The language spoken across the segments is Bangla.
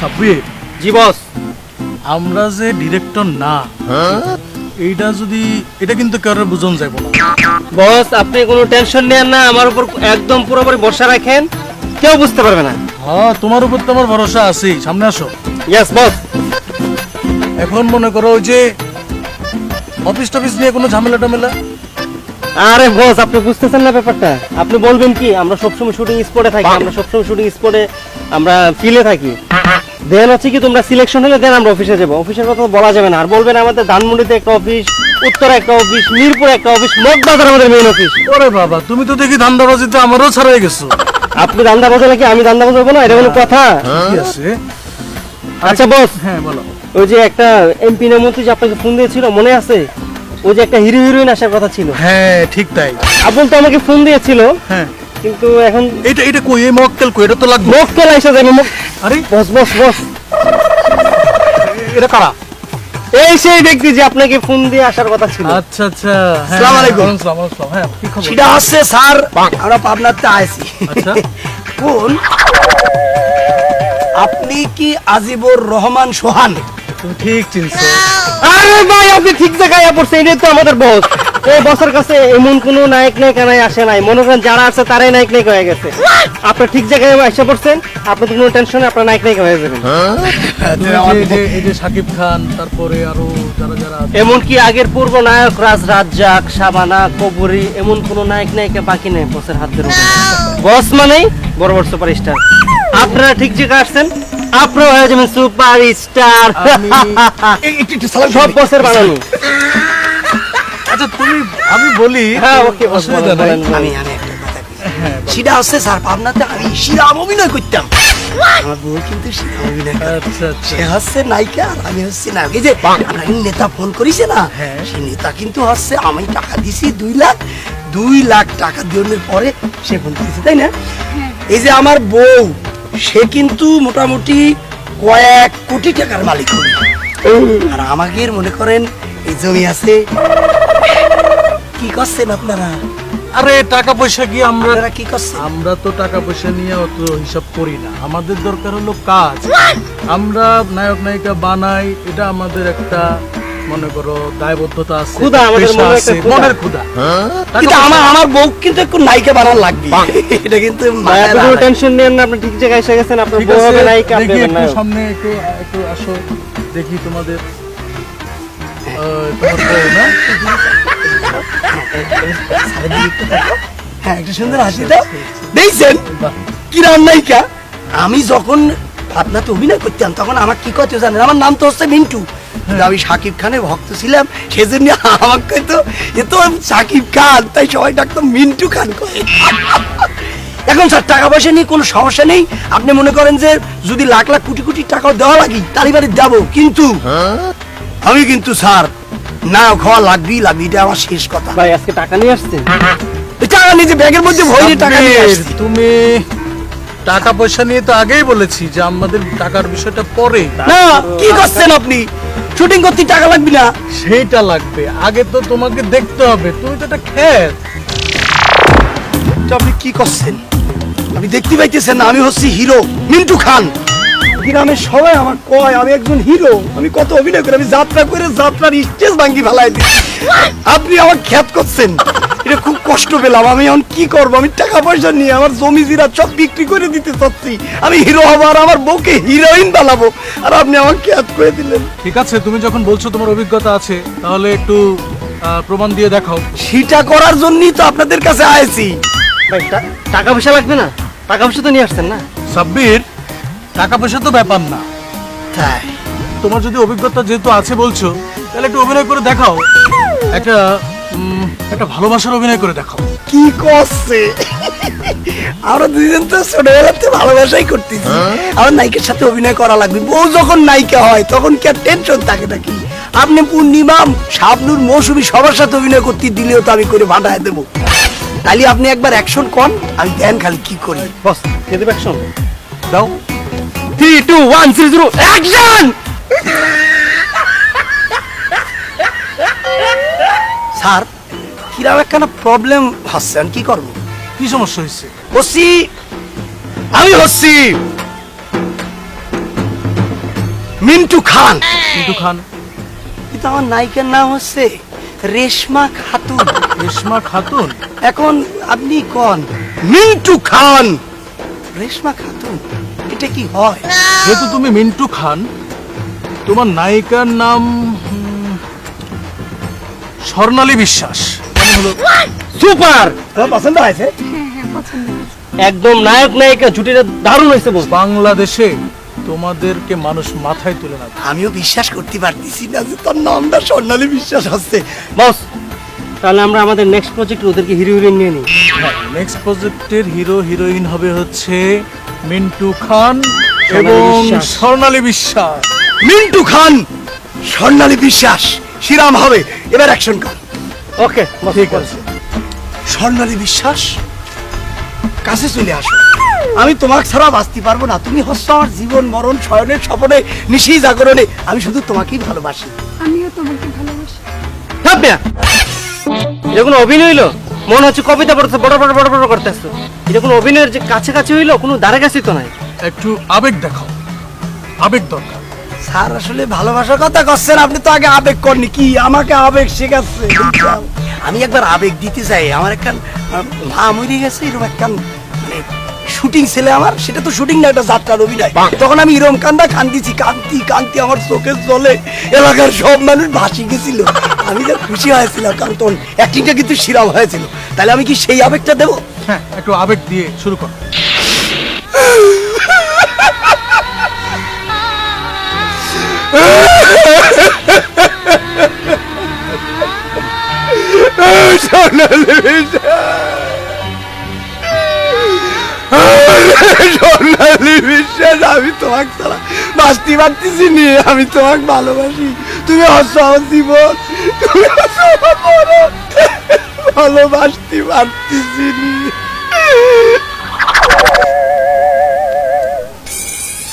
সাব্বির। জি বস। আমরা যে ডিরেক্টর না, এটা কিন্তু কারোর বুঝন যাব না। বস আপনি কোনো টেনশন নেন না, আমার উপর একদম পুরোপুরি ভরসা রাখেন, কেউ বুঝতে পারবে না। হ্যাঁ, তোমার উপর তো আমার ভরসা আছে। সামনে আসো। Yes boss. এখন মনে করো ওই যে অফিস টফিস নিয়ে কোনো ঝামেলা টামেলা। আরে বস আপনি বুঝতেছেন না ব্যাপারটা। আপনি বলবেন কি, আমরা সবসময় শুটিং স্পটে থাকি, আমরা সবসময় শুটিং স্পটে আমরা ফিলে থাকি। দেন হচ্ছে কি তোমরা সিলেকশন হলে দেন আমরা অফিসে যাবো। অফিসের কথা বলা যাবে না। আর বলবেন আমাদের ধানমন্ডিতে একটা অফিস, উত্তরে একটা অফিস, মিরপুরে একটা অফিস, মগবাজার আমাদের মেইন অফিস। ওরে বাবা, তুমি তো দেখি ধান্দাবাজিতে আমারও ছাড়াই গেছো। আপনি ধান্দা বাজালে কি আমি ধান্দা বাজাবো না? এটা কোনো কথা? কি আছে? আচ্ছা বস, হ্যাঁ বলো। ওই যে একটা এমপি না মন্ত্রী যে আপনাকে ফোন দিয়েছিল মনে আছে? ওই যে একটা হিরো হিরোইন আসার কথা ছিল। হ্যাঁ ঠিক তাই। আবুল তো আমাকে ফোন দিয়েছিল। হ্যাঁ, কিন্তু এখন এটা কই? এই মক্কেল কই? এটা তো লাগবে। মক্কেল আইসা যাবে। আরে বস বস বস, এটা কারা? এই সেই ব্যক্তি যে আপনাকে ফোন দিয়ে আসার কথা ছিল। আচ্ছা আচ্ছা। আসসালামু আলাইকুম। হ্যাঁ, কি খবর? সেটা আছে স্যার, আমরা পাবনাতে আইছি। আচ্ছা, কোন আপনি কি আজিবুর রহমান সোহান? তুমি ঠিক চিনছো। আরে ভাই আপনি ঠিক জায়গায় পড়ছেন, এটাই তো আমাদের বস। এই বসের কাছে এমন কোনো নায়ক নায়িকা নাই আসে নাই, মনে করেন যারা আছে তারাই নায়ক নায়িকা হয়ে গেছে। আপনি ঠিক জায়গায় এসে পড়ছেন, আপনি কোনো টেনশন নেই, আপনার নায়ক নায়িকা হয়ে যাবেন। এই যে শাকিব খান, তারপরে আরো যারা যারা আছে। এমনকি আগের পূর্ব নায়ক রাজ্জাক, শাবানা, কবরী, এমন কোন নায়ক নায়িকা বাকি নেই বসের হাত ধরে। বস মানেই বড় বড় সুপারস্টার। আপনারা ঠিক জায়গায় আসছেন, আপনারা হয়ে যাবেন সুপারস্টার। সব বসের বানানো। আচ্ছা আমি বলি, হ্যাঁ ওকে, অসুবিধা নাই। আমি একটা কথা বলি। সেটা আছে স্যার, পাবনাতে আমি শিরাম অভিনয় করতাম। আমার বউ কিন্তু শিরাম অভিনয় করে। আচ্ছা আচ্ছা। সে হচ্ছে নায়িকা আর আমি হচ্ছে নায়ক। এই যে আমরা নেতা ফোন করিছে না, হ্যাঁ। সেই নেতা কিন্তু হচ্ছে আমি টাকা দিছি 2 লাখ টাকা দেওয়ার পরে সে ফোন করেছে, তাই না? এই যে আমার বউ, সে কিন্তু মোটামুটি কয়েক কোটি টাকার মালিক হবে। আর আমাকে মনে করেন এই জমি আছে। কি করছেন আপনারা? আরে টাকা পয়সা কি আমরা আপনারা কি করছেন? আমরা তো টাকা পয়সা নিয়ে অত হিসাব করি না। আমাদের দরকার হলো কাজ। আমরা নায়ক নায়িকা বানাই, এটা আমাদের একটা মনে করো দায়বদ্ধতা আছে, ক্ষুধা, আমাদের পেশা মনে আছে, একটা ক্ষুধা। মনের ক্ষুধা। কিন্তু আমার বউ কিন্তু একটু নায়িকা বানান লাগবে। এটা কিন্তু ভাই আপনি কোনো টেনশন নেন না, আপনি ঠিক জায়গায় এসে গেছেন। আপনার ঠিক বউ আছে, হবে নায়িকা, আপনি দেখি হবেন একটু নায়ক। সামনে একটু আসো, দেখি তোমাদের তোমার বউ না? হ্যাঁ, একটা সুন্দর হাসি দাও। দেখছেন বাহ। কিরাম নায়িকা? আমি যখন আপনাতে অভিনয় করতাম তখন আমার কি কথা জানেন? আমার নাম তো হচ্ছে মিন্টু। কিন্তু আমি শাকিব খানের ভক্ত ছিলাম, সেজন্য আমাকে তো এ তো শাকিব খান, তাই সবাই ডাকতো মিন্টু খান করে। এখন স্যার টাকা পয়সা নিয়ে কোনো সমস্যা নেই। আপনি মনে করেন যে যদি লাখ লাখ কোটি কোটি টাকা দেওয়া লাগি তারই বাড়ি দেবো, কিন্তু আমি কিন্তু স্যার নায়ক হওয়া লাগবেই, এটা আমার শেষ কথা। ভাই আজকে টাকা নিয়ে আসছেন? এই টাকা নিজে ব্যাগের মধ্যে ভরে টাকা নিয়ে সাব্বির, আসছি। তুমি টাকা পয়সা নিয়ে তো আগেই বলেছি যে আমাদের টাকার বিষয়টা পরে। না, কি করছেন আপনি? শুটিং করতে টাকা লাগবে না? সেইটা লাগবে, আগে তো তোমাকে দেখতে হবে। তুমি তো একটা খ্যাত। তো আপনি কি করছেন? আপনি দেখতে পাইতেছেন না আমি হচ্ছি হিরো মিন্টু খান। গ্রামের সবাই আমার কয় আমি একজন হিরো। আমি কত অভিনয় করি, আমি যাত্রা করে যাত্রার স্টেজ ভাঙ্গি ফেলাই দিই। আপনি আমার খ্যাত করছেন, এটা খুব কষ্ট পেলাম। আমি এখন কি করব? আমি টাকা পয়সা নিয়ে আমার জমি জিরা সব বিক্রি করে দিতে চাচ্ছি। আমি হিরো হবো আর আমার বউকে হিরোইন বানাবো, আর আপনি আমার খ্যাত করে দিলেন। ঠিক আছে, তুমি যখন বলছো তোমার অভিজ্ঞতা আছে, তাহলে একটু প্রমাণ দিয়ে দেখাও। সেটা করার জন্যই তো আপনাদের কাছে আইছি। ভাই টাকা পয়সা লাগবে না? টাকা পয়সা তো নিয়ে আসছেন না? সাব্বির, টাকা পয়সা তো ব্যাপার না। তাই তোমার যদি অভিজ্ঞতা যেহেতু আছে বলছো, তাহলে একটু অভিনয় করে দেখাও। একটা ভালোবাসার অভিনয় করে দেখাও। কি করছে? আমরা দুইজন তো ছোটবেলাতে ভালোবাসাই করতেছি। আমার নায়িকার সাথে অভিনয় করা লাগবে। বউ যখন নায়িকা হয় তখন কি আর টেনশন থাকে নাকি? আপনি পূর্ণিমা, শাবনূর, মৌসুমী সবার সাথে অভিনয় করতে দিলেও তো আমি করে ভাটায় দেবো। তাইলে আপনি একবার অ্যাকশন কর, আমি দেন খালি কি করি। বস খেতে অ্যাকশন দাও। 3 2 1 0 অ্যাকশন। স্যার, কিরকম একটা প্রবলেম হচ্ছে, আমি কি করবো? কি সমস্যা হয়েছে? আমি হচ্ছি মিন্টু খান। মিন্টু খান। কিন্তু আমার নায়িকার নাম হচ্ছে রেশমা খাতুন। রেশমা খাতুন? এখন আপনি কোন মিন্টু খান রেশমা খাতুন, এটা কি হয়? যেহেতু তুমি মিন্টু খান, তোমার নায়িকার নাম স্বর্ণালী বিশ্বাস। সুপার, তোমার পছন্দ হয়েছে? একদম নায়ক নায়িকা জুটিটা দারুণ হয়েছে বস। বাংলাদেশে তোমাদেরকে মানুষ মাথায় তুলে না। আমিও বিশ্বাস করতে পারতেছি না যে তোর নামটা স্বর্ণালী বিশ্বাস হচ্ছে। বস, তাহলে আমরা আমাদের নেক্সট প্রজেক্টে ওদেরকে হিরো হিরোইন নিয়ে নিই। নেক্সট প্রজেক্টের হিরো হিরোইন হবে হচ্ছে মিন্টু খান স্বর্ণালী এবং বিশ্বাস। স্বর্ণালী বিশ্বাস। মিন্টু খান, স্বর্ণালী বিশ্বাস, শিরাম হবে। এবার অ্যাকশন কর। ওকে, ঠিক আছে। স্বর্ণালী বিশ্বাস, কাছে চলে আসো। আমি তোমাকে ছাড়া বাঁচতে পারবো না। তুমি হচ্ছ আমার জীবন মরণ, শয়নের স্বপনে, নিশি জাগরণে। আমি শুধু তোমাকেই ভালোবাসি। আমিও তোমাকে ভালোবাসি। এটা কোনো অভিনয় হইলো? মনে হচ্ছে কবিতা পড়তে বড় বড় বড় বড় করতেছো। এটা কোনো অভিনয়ের যে কাছে কাছে হইলো, কোনো ধারে কাছে তো নাই। একটু আবেগ দেখাও, আবেগ দরকার। স্যার আসলে ভালোবাসার কথা করছেন, আপনি তো আগে আবেগ করনি। কি আমাকে আবেগ শেখাচ্ছে? আমি একবার আবেগ দিতে চাই। আমার একটা মা মরে গেছে, এরকম একটা মানে শুটিং ছেলে আমার, সেটা তো শুটিং না, একটা যাত্রার অভিনয়। তখন আমি এরকম কান্দিছি, কান্তি কান্তি আমার চোখের জলে এলাকার সব মানুষ ভাসি গেছিল। আমি যা খুশি হয়েছিলাম, কারণ তখন অ্যাক্টিংটা কিন্তু শিরাম হয়েছিল। তাহলে আমি কি সেই আবেগটা দেবো? হ্যাঁ, একটু আবেগ দিয়ে শুরু করো। স্বর্ণালী বিশ্বাস, আমি তোমাকে ছাড়া বাঁচতে পারতেছি নি। আমি তোমাকে ভালোবাসি। তুমি হচ্ছ আমার জীবন, তুমি হচ্ছ আমার মরণ। ভালোবাসতে পারতেছি নি।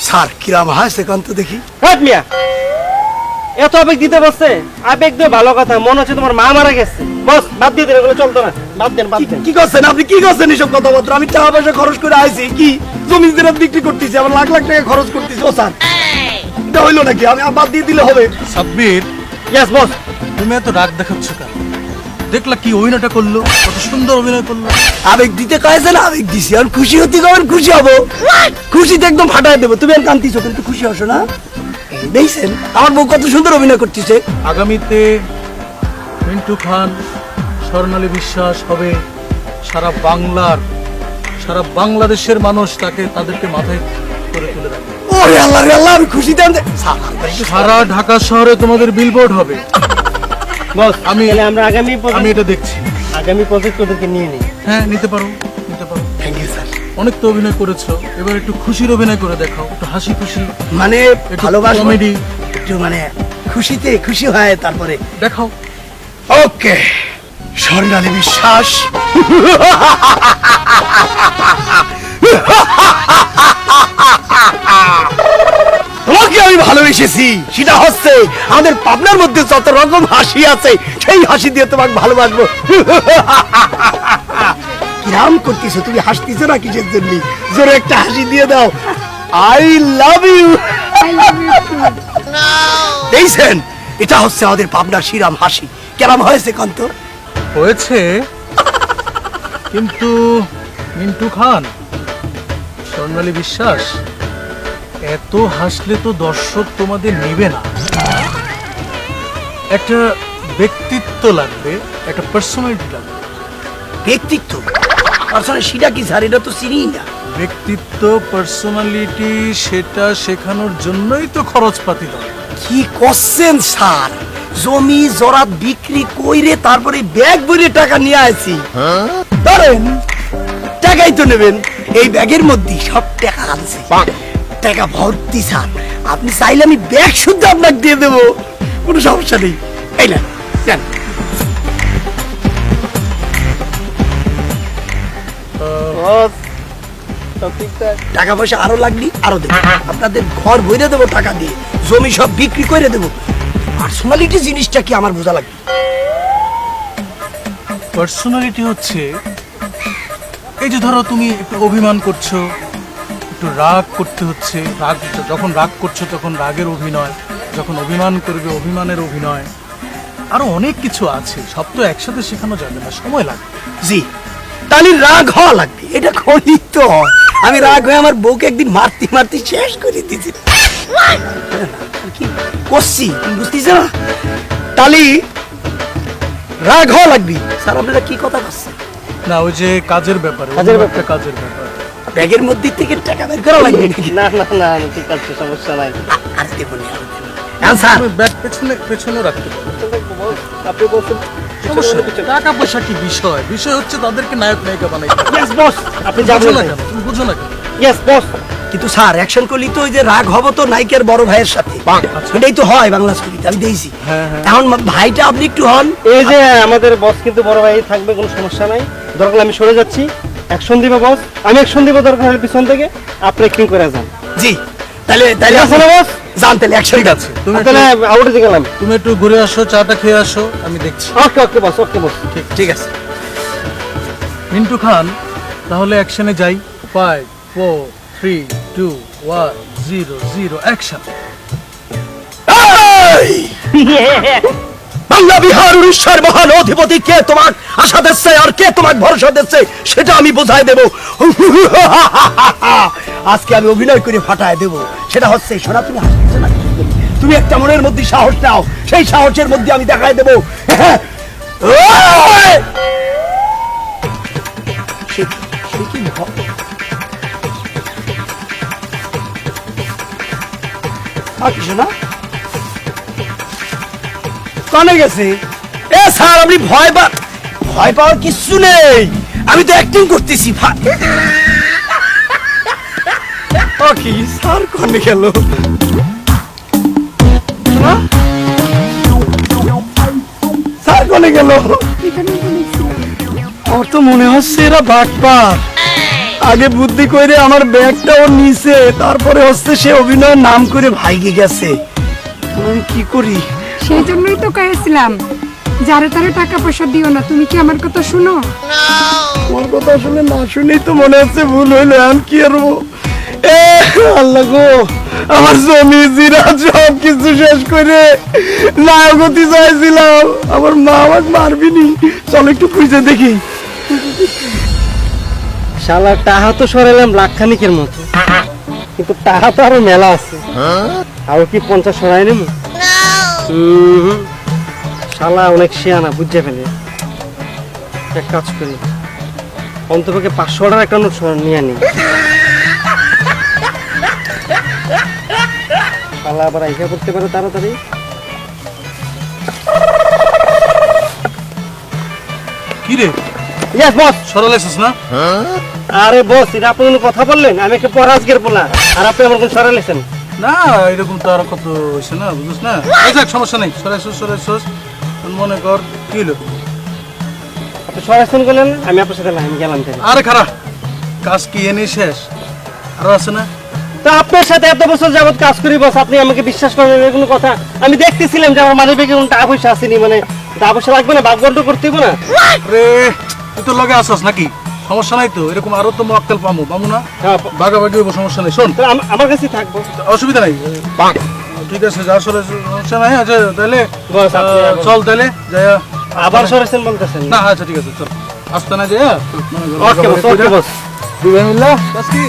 স্যার কিরাম হয় সেখান তো দেখি। হাট মিয়া, এত আবেগ দিতে বসছে? আবেগ দিয়ে ভালো কথা, মনে হচ্ছে তোমার মা মারা গেছে। বস, বাদ দিয়ে দেন, এগুলো চলতো না। বাদ দেন, বাদ দেন। কি করছেন আপনি? কি করছেন এসব কথাবার্তা? আমি টাকা পয়সা খরচ করে আইছি, কি জমি জেরা বিক্রি করতেছি, আমার লাখ লাখ টাকা খরচ করতেছি। ও স্যার, এটা হইলো নাকি? আমি বাদ দিয়ে দিলে হবে? Sabbir, yes boss. তুমি এত রাগ দেখাচ্ছ কেন? দেখলা কি অভিনয়টা করলো, কত সুন্দর অভিনয় করলো। আবেগ দিতে কয়েছেন, আবেগ দিছি। আর খুশি হতে কবেন? খুশি হবো, খুশিতে একদম ফাটায় দেবো। তুমি আর কান্তিছো, কিন্তু খুশি হসো না? দেখছেন আমার বউ কত সুন্দর অভিনয় করতেছে। আগামীতে মিন্টু খান, স্বর্ণালী বিশ্বাস হবে সারা বাংলাদেশের মানুষ তাদেরকে মাথায় করে তুলে রাখবে। ওরে আল্লাহ রে আল্লাহ, আমি খুশিতে সারা ঢাকা শহরে তোমাদের বিলবোর্ড হবে। বস, আমি- তাহলে আমরা আমি এটা দেখছি। আগামী প্রজেক্ট ওদেরকে নিয়ে নিই। হ্যাঁ, নিতে পারো, নিতে পারো। Thank you sir. অনেক তো অভিনয় করেছো, এবার একটু খুশির অভিনয় করে দেখাও, একটু হাসি খুশি, মানে একটু ভালোবাসা, কমেডি একটু মানে খুশিতে খুশি হয় তারপরে। দেখাও। ওকে, স্বর্ণালী বিশ্বাস, তোমাকে আমি ভালোবেসেছি। সেটা হচ্ছে আমাদের পাবনার মধ্যে যত রকম হাসি আছে, সেই হাসি দিয়ে তোমাকে ভালোবাসবো। কিরাম করতেছো তুমি? হাসতেছো না কিসের জন্য? জোরে একটা হাসি দিয়ে দাও। I love you. দেখছেন, এটা হচ্ছে আমাদের পাবনার শিরাম হাসি। কেরাম হয়েছে কান্ত? হয়েছে, কিন্তু মিন্টু খান, স্বর্ণালী বিশ্বাস, এত হাসলে তো দর্শক তোমাদের নেবে না। একটা ব্যক্তিত্ব লাগবে, একটা পার্সোনালিটি লাগবে। ব্যক্তিত্ব আসলে সেটা কি স্যার? এটা তো চিনি না। ব্যক্তিত্ব, পার্সোনালিটি, সেটা শেখানোর জন্যই তো খরচপাতি দরকার। কি করছেন স্যার? জমি জরাত বিক্রি কইরে তারপরে ব্যাগ ভরে টাকা নিয়ে আসি। ধরেন, টাকাই তো নেবেন। এই ব্যাগের মধ্যে সব টাকা আছে, টাকা ভর্তি স্যার। আপনি চাইলে আমি ব্যাগ শুদ্ধ আপনাকে দিয়ে দেবো, কোনো সমস্যা নেই। এই না, নেন। বস, সব ঠিকঠাক। টাকা পয়সা আরো লাগলি আরো দেবো। আপনাদের ঘর ভরে দেবো টাকা দিয়ে, জমি সব বিক্রি করে দেবো। পার্সোনালিটি জিনিসটা কি আমার বোঝা লাগবে। পার্সোনালিটি হচ্ছে, এই যে ধরো তুমি একটু অভিমান করছো, একটু রাগ করতে হচ্ছে, রাগ যখন রাগ করছো তখন রাগের অভিনয়, যখন অভিমান করবে অভিমানের অভিনয়, আরো অনেক কিছু আছে, সব তো একসাথে শেখানো যাবে না, সময় লাগবে। জি, তাহলে রাগ হওয়া লাগবে, এটা খনিত তো হয়। আমি রাগ হয়ে আমার বউকে একদিন মারতে মারতে শেষ করে দিয়েছি, কি করছি তুমি বুঝতেছো না? তাহলে রাগ হওয়া লাগবে। স্যার আপনারা কি কথা বলছেন? না ওই যে কাজের ব্যাপারে, কাজের অন্য একটা কাজের ব্যাপার। ব্যাগের মধ্যে থেকে টাকা বের করা লাগবে নাকি? না না না ঠিক আছে, সমস্যা নাই। আর দেবো না, হ্যাঁ স্যার। তুমি ব্যাগ পেছনে পেছনে রাখতে পারো, আপনি বলছেন সমস্যা নেই। টাকা পয়সা কি বিষয়? বিষয় হচ্ছে তাদেরকে নায়ক নায়িকা বানাইতে হবে। ইয়েস বস, আপনি বুঝো যাবেন না না কেন? তুমি বুঝো না কেন? Yes boss. কিন্তু স্যার অ্যাকশন করলি তো ওই যে রাগ হবো তো নায়িকার বড় ভাইয়ের সাথে, এটাই তো হয় বাংলা ছবিতে, আমি দেখছি। হ্যাঁ, হ্যাঁ। এখন ভাইটা আপনি একটু হন। এই যে আমাদের বস কিন্তু বড় ভাই থাকবে, কোনো সমস্যা নাই। দরকার হলে আমি সরে যাচ্ছি, অ্যাকশন দিবে বস, আমি অ্যাকশন দিব দরকার হলে পিছন থেকে, আপনি অ্যাক্টিং করে যান। জি, তাহলে তাহলে ঠিক আছে না বস? যান তাহলে অ্যাকশন ঠিক আছে, তুমি তাহলে আউটে দিয়ে গেলাম। তুমি একটু ঘুরে আসো, চাটা খেয়ে আসো, আমি দেখছি। ওকে ওকে বস, ওকে বস। ঠিক আছে। মিন্টু খান, তাহলে অ্যাকশনে যাই। 5 4 3 2 1 0 0 অ্যাকশন। বাংলা বিহার উড়িষ্যার মহান অধিপতি কে তোমার আশা দিচ্ছে আর কে তোমার ভরসা দিচ্ছে সেটা আমি বোঝাই দেব। আজকে আমি অভিনয় করে ফাটায় দেব, সেটা হচ্ছে শোনা, তুমি হাসছো না? তুমি একটা মনের মধ্যে সাহস নাও, সেই সাহসের মধ্যে আমি দেখাই দেব। সে কি কিছু না কানে গেছে। এ স্যার আপনি ভয় পাওয়ার কিছু নেই, আমি তো অ্যাক্টিং করতেছি। কি স্যার কানে গেল? স্যার কানে গেল? এখানে বলেছিলাম আমার তো মনে হচ্ছে এরা বাটপার, আগে বুদ্ধি করে আমার ব্যাগটা ওর নিচে, তারপরে হচ্ছে সে অভিনয়ের নাম করে ভাইগে গেছে। আমি কি করি? সেই জন্যই তো কয়েছিলাম যারে তারে টাকা পয়সা দিও না। তুমি কি আমার কথা শুনো? তোমার কথা শুনে না শুনেই তো মনে হচ্ছে ভুল হইলো, আমি কি করবো? এ আল্লাহ গো, আমার জমি জিরা সব কিছু শেষ করে নায়কতি চাইছিলাম, আমার মা আমাকে মারবিনি। চলো একটু খুঁজে দেখি। শালা টাহা তো সরাইলাম লাখখানিকের মতো, কিন্তু টাহা তো আরো মেলা আছে। আরো কি 50 সরাই নেব? শালা অনেক শিয়ানা, বুঝতে ফেলে। এক কাজ করি, অন্তপক্ষে 500 টাকার একটা নোট নিয়ে আনি। শালা আবার আইসা করতে পারে তাড়াতাড়ি। কি রে, ইয়েস বস। সরালাইছিস না? আরে বস, এটা আপনি কোনো কথা বললেন? আমি একটা পরাজগের বলা, আর আপনি আমার কোন সরাইলেছেন? না এরকম তো আর কত হয়েছে না, বুঝিস না? যাক সমস্যা নেই, সরাইছিস মনে কর কি হলো। আপনি সরাইছেন বললেন, আমি আপনার সাথে লাইন গেলাম তাই। আরে খারাপ কাজ কি এনে শেষ, আরো আছে না? তো আপনার সাথে এত বছর যাবত কাজ করি বস, আপনি আমাকে বিশ্বাস করেন এর কোনো কথা? আমি দেখতেছিলাম যে আমার মানি ব্যাগে কোনো টাকা পয়সা আসেনি, মানে টাকা পয়সা লাগবে না, ভাগ করতে হবে না। রে তুই তো লগে আসছ নাকি? সমস্যা নাই তো, এরকম আরো তো মক্কেল পামু না? হ্যাঁ, ভাগাভাগি হইব, সমস্যা নেই। শোন, তো আমার কাছেই থাকবো। অসুবিধা নাই, ঠিক আছে যা সমস্যা নাই। আচ্ছা তাহলে বস, আপনি চল তাহলে যাই। আবার সরাইছেন বলতেছেন? না আচ্ছা ঠিক আছে চল, আসতে না যাই। ওকে বস, ওকে বস। দুই ভাই মিল্লা কাজ কি